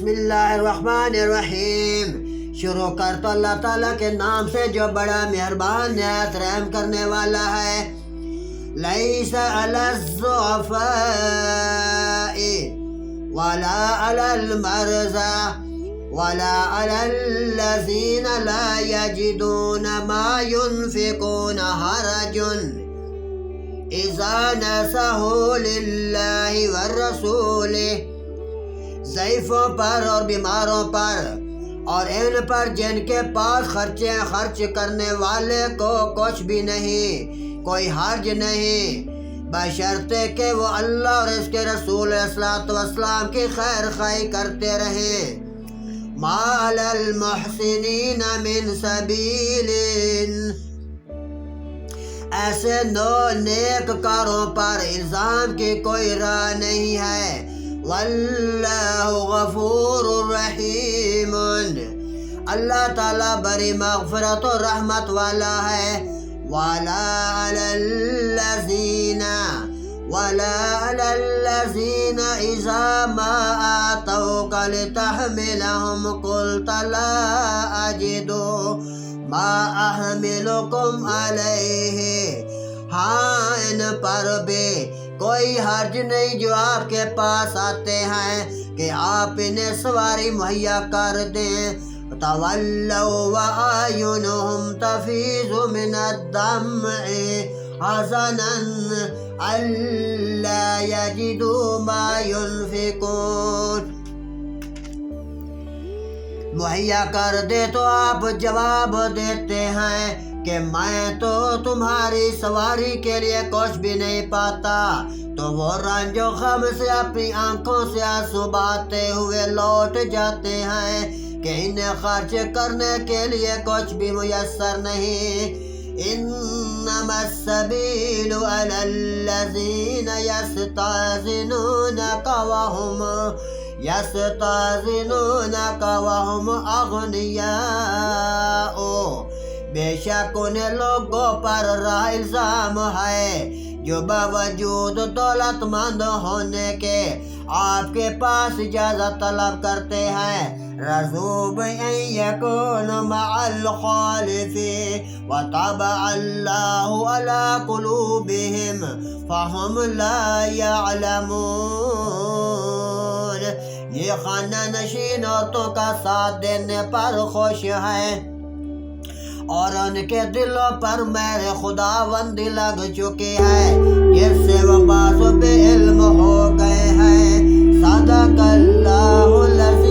بسم اللہ الرحمن الرحیم۔ شروع کر تو اللہ تعالیٰ کے نام سے جو بڑا مہربان نہایت رحم کرنے والا ہے۔ لیس علی الضعفاء ولا علی المرضى ولا علی الذین لا یجدون ما ينفقون حرج اذا نصحوا للہ والرسول، ضعیفوں پر اور بیماروں پر اور ان پر جن کے پاس خرچ کرنے والے کو کچھ بھی نہیں، کوئی حرج نہیں، بشرطے کہ وہ اللہ اور اس کے رسول علیہ الصلوۃ والسلام کی خیر خواہی کرتے رہیں۔ ما علی المحسنین من سبیل، ایسے نیک کاروں پر الزام کی کوئی راہ نہیں ہے۔ واللہ غفور رحیم، اللہ تعالیٰ بڑی مغفرت و رحمت والا ہے۔ ولا علی الذین اذا ما آتوک لتحملهم قلت لا اجد ما احملکم علیہ، ہاں ان پر بھی کوئی حرج نہیں جو آپ کے پاس آتے ہیں کہ آپ انہیں سواری مہیا کر دیں۔ تولوا وأعینہم تفیض من الدمع حزنا الا یجدوا ما ينفقون، مہیا کر دے تو آپ جواب دیتے ہیں کہ میں تو تمہاری سواری کے لیے کچھ بھی نہیں پاتا، تو وہ رنج و غم سے اپنی آنکھوں سے آنسو بہاتے ہوئے لوٹ جاتے ہیں کہ انہیں خرچ کرنے کے لیے کچھ بھی میسر نہیں۔ انما السبیل علی الذین یستأذنونک وهم اغنیاء، بے شک ان لوگوں پر راہ الزام ہے جو باوجود دولت مند ہونے کے آپ کے پاس اجازت طلب کرتے ہیں۔ رضوا بأن یکونوا مع الخالف وطبع اللہ علی قلوبہم فہم لا یعلمون، یہ خانہ نشین عورتوں کا ساتھ دینے پر خوش ہیں اور ان کے دلوں پر میرے خداوندی لگ چکی ہے جس سے وہ باز بے علم ہو گئے ہیں۔ صدق اللہ العظیم۔